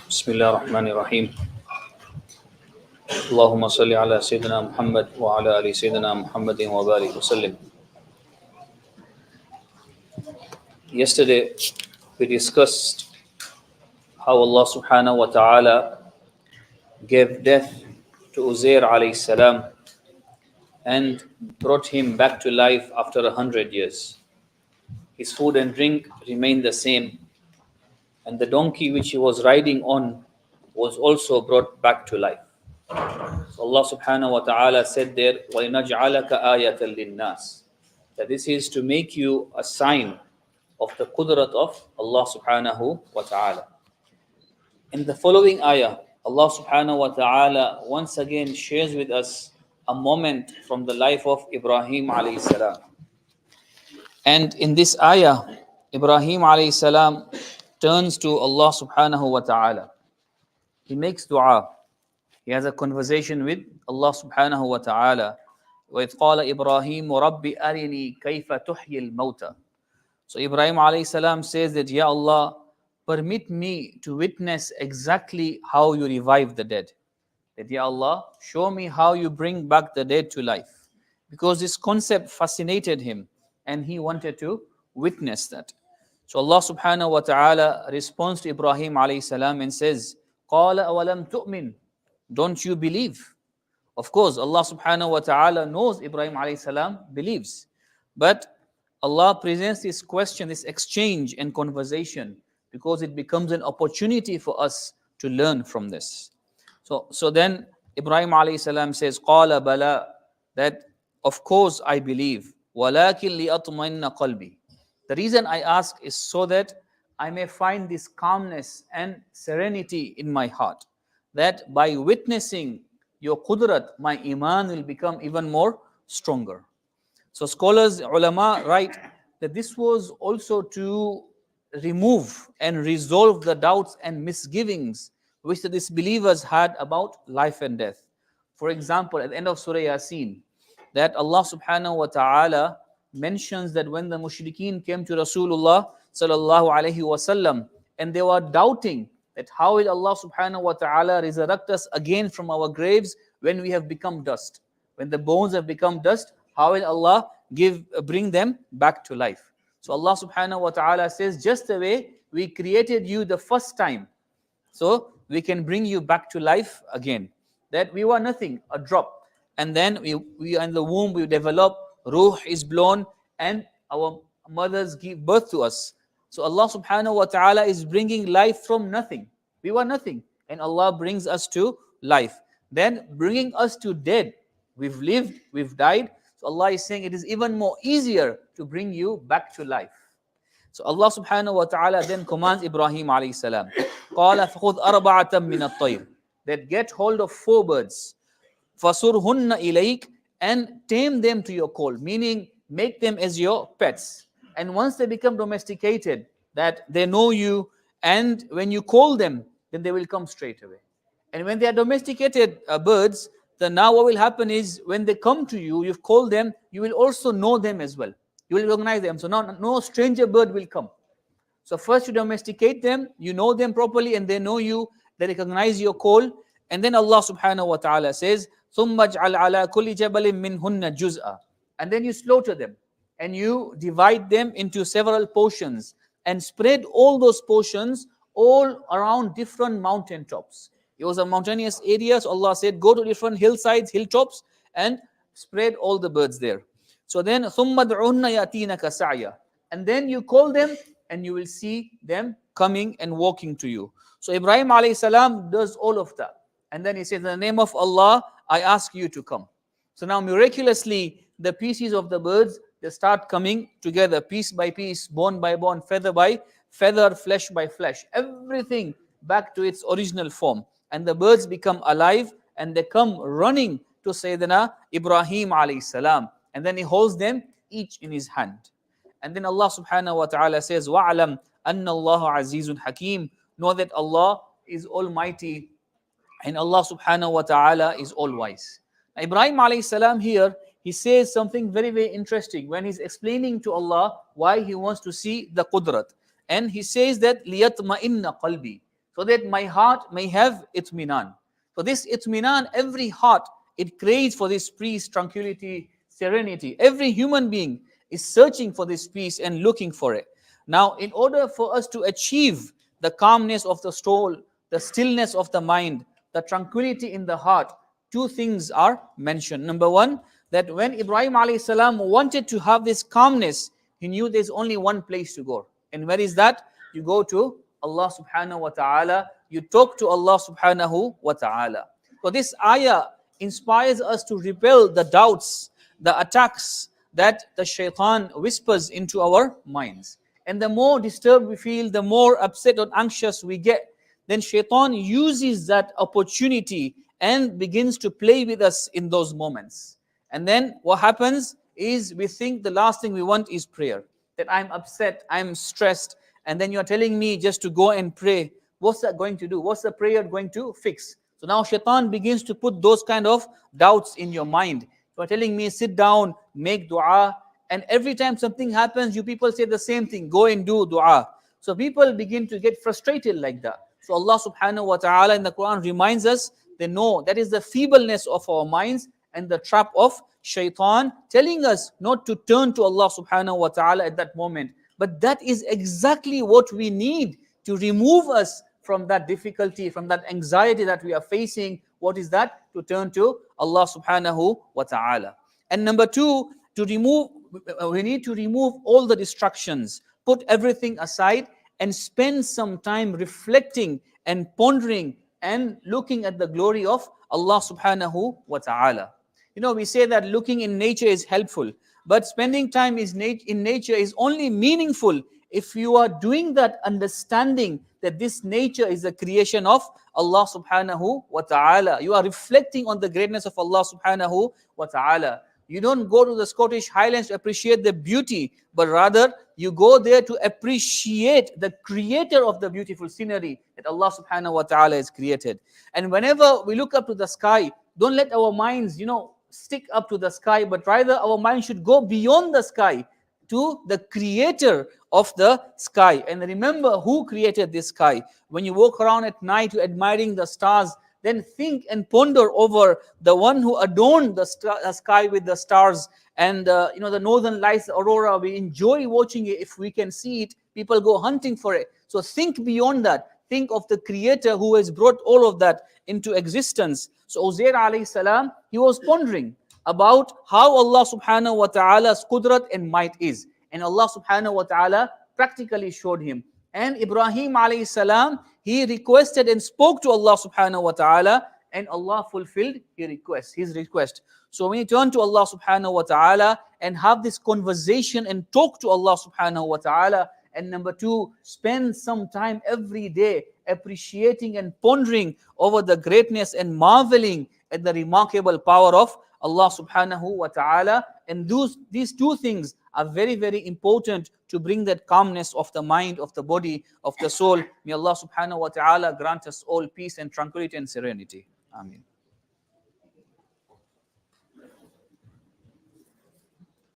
بسم الله الرحمن الرحيم اللهم صل على سيدنا محمد وعلى آل سيدنا محمد وبارك وسلم. Yesterday we discussed how Allah subhanahu wa ta'ala gave death to Uzair alayhi salam and brought him back to life after 100 years. His food and drink remained the same, and the donkey which he was riding on was also brought back to life. So Allah subhanahu wa ta'ala said there, وَلِنَجْعَلَكَ آيَةً لِلنَّاسِ, that this is to make you a sign of the qudrat of Allah subhanahu wa ta'ala. In the following ayah, Allah subhanahu wa ta'ala once again shares with us a moment from the life of Ibrahim alayhi salam. And in this ayah, Ibrahim alayhi salam turns to Allah subhanahu wa ta'ala. He makes dua. He has a conversation with Allah subhanahu wa ta'ala. وَإِذْ قَالَ إِبْرَاهِيمُ رَبِّ أَرِنِي كَيْفَ تُحْيِي الْمَوْتَى. So Ibrahim alayhi salam says that, Ya Allah, permit me to witness exactly how you revive the dead. That, Ya Allah, show me how you bring back the dead to life. Because this concept fascinated him and he wanted to witness that. So Allah subhanahu wa ta'ala responds to Ibrahim alayhi salam and says, قَالَ أَوَلَمْ تُؤْمِنْ. Don't you believe? Of course, Allah subhanahu wa ta'ala knows Ibrahim alayhi salam believes. But Allah presents this question, this exchange and conversation because it becomes an opportunity for us to learn from this. So then Ibrahim alayhi salam says, قَالَ بَلَا, that of course I believe. وَلَكِنْ لِأَطْمَئِنَّ قَلْبِي. The reason I ask is so that I may find this calmness and serenity in my heart. That by witnessing your qudrat, my iman will become even more stronger. So scholars, ulama write that this was also to remove and resolve the doubts and misgivings which the disbelievers had about life and death. For example, at the end of Surah Yasin, that Allah subhanahu wa ta'ala mentions that when the mushrikeen came to Rasulullah sallallahu alaihi wasallam and they were doubting that how will Allah subhanahu wa ta'ala resurrect us again from our graves when we have become dust? When the bones have become dust, how will Allah bring them back to life? So Allah subhanahu wa ta'ala says, just the way we created you the first time, so we can bring you back to life again. That we were nothing, a drop. And then we in the womb, we develop, ruh is blown, and our mothers give birth to us. So Allah subhanahu wa ta'ala is bringing life from nothing. We were nothing. And Allah brings us to life. Then bringing us to dead. We've lived, we've died. So Allah is saying it is even more easier to bring you back to life. So Allah subhanahu wa ta'ala then commands Ibrahim alayhi salam, قَالَ فَخُذْ أَرْبَعَةً مِّنَ الطَّيْرِ, that get hold of 4 birds. فَصُرْهُنَّ إِلَيْكَ, and tame them to your call, meaning make them as your pets. And once they become domesticated, that they know you, and when you call them, then they will come straight away. And when they are domesticated birds, then now what will happen is when they come to you, you've called them, you will also know them as well. You will recognize them. So now no stranger bird will come. So first you domesticate them, you know them properly, and they know you, they recognize your call. And then Allah subhanahu wa ta'ala says, ثُمَّ اجْعَلْ عَلَى كُلِّ جَبَلٍ مِّنْهُنَّ جُزْءًا, and then you slaughter them, and you divide them into several portions, and spread all those portions all around different mountain tops. It was a mountainous area, so Allah said, go to different hillsides, hilltops, and spread all the birds there. So then, ثُمَّ دْعُنَّ يَأْتِينَكَ سَعْيًا, and then you call them, and you will see them coming and walking to you. So Ibrahim alayhi salam does all of that. And then he says, in the name of Allah, I ask you to come. So now miraculously, the pieces of the birds, they start coming together, piece by piece, bone by bone, feather by feather, flesh by flesh, everything back to its original form. And the birds become alive, and they come running to Sayyidina Ibrahim alayhi salam. And then he holds them each in his hand. And then Allah subhanahu wa ta'ala says, وَعْلَمْ أَنَّ اللَّهَ عَزِيزٌ حَكِيمٌ, know that Allah is almighty, and Allah subhanahu wa ta'ala is all wise. Now, Ibrahim alayhi salam here, he says something very, very interesting when he's explaining to Allah why he wants to see the qudrat. And he says that لِيَطْمَئِنَّ قَلْبِي, so that my heart may have itminan. So this itminan, every heart, it craves for this peace, tranquility, serenity. Every human being is searching for this peace and looking for it. Now, in order for us to achieve the calmness of the soul, the stillness of the mind, the tranquility in the heart, two things are mentioned. Number one, that when Ibrahim alayhi salam wanted to have this calmness, he knew there's only one place to go. And where is that? You go to Allah subhanahu wa ta'ala, you talk to Allah subhanahu wa ta'ala. So this ayah inspires us to repel the doubts, the attacks that the shaitan whispers into our minds. And the more disturbed we feel, the more upset or anxious we get, then shaitan uses that opportunity and begins to play with us in those moments. And then what happens is we think the last thing we want is prayer. That I'm upset, I'm stressed, and then you're telling me just to go and pray. What's that going to do? What's the prayer going to fix? So now shaitan begins to put those kind of doubts in your mind. You're telling me sit down, make dua, and every time something happens, you people say the same thing, go and do dua. So people begin to get frustrated like that. So Allah subhanahu wa ta'ala in the Quran reminds us, they know that is the feebleness of our minds and the trap of shaitan, telling us not to turn to Allah subhanahu wa ta'ala at that moment. But that is exactly what we need to remove us from that difficulty, from that anxiety that we are facing. What is that? To turn to Allah subhanahu wa ta'ala. And number two, we need to remove all the distractions, put everything aside and spend some time reflecting and pondering and looking at the glory of Allah subhanahu wa ta'ala. You know, we say that looking in nature is helpful, but spending time in nature is only meaningful if you are doing that understanding that this nature is a creation of Allah subhanahu wa ta'ala. You are reflecting on the greatness of Allah subhanahu wa ta'ala. You don't go to the Scottish Highlands to appreciate the beauty, but rather you go there to appreciate the creator of the beautiful scenery that Allah subhanahu wa ta'ala has created. And whenever we look up to the sky, don't let our minds, stick up to the sky, but rather our mind should go beyond the sky to the creator of the sky. And remember who created this sky. When you walk around at night, you're admiring the stars, then think and ponder over the one who adorned the sky with the stars and the northern lights, the aurora. We enjoy watching it. If we can see it, people go hunting for it. So think beyond that. Think of the creator who has brought all of that into existence. So Uzair alayhi salam, he was pondering about how Allah subhanahu wa ta'ala's qudrat and might is. And Allah subhanahu wa ta'ala practically showed him. And Ibrahim alayhi salam, he requested and spoke to Allah subhanahu wa ta'ala, and Allah fulfilled his request. So when you turn to Allah subhanahu wa ta'ala and have this conversation and talk to Allah subhanahu wa ta'ala, and number two, spend some time every day appreciating and pondering over the greatness and marveling at the remarkable power of Allah subhanahu wa ta'ala. And these two things are very, very important to bring that calmness of the mind, of the body, of the soul. May Allah subhanahu wa ta'ala grant us all peace and tranquility and serenity. Ameen.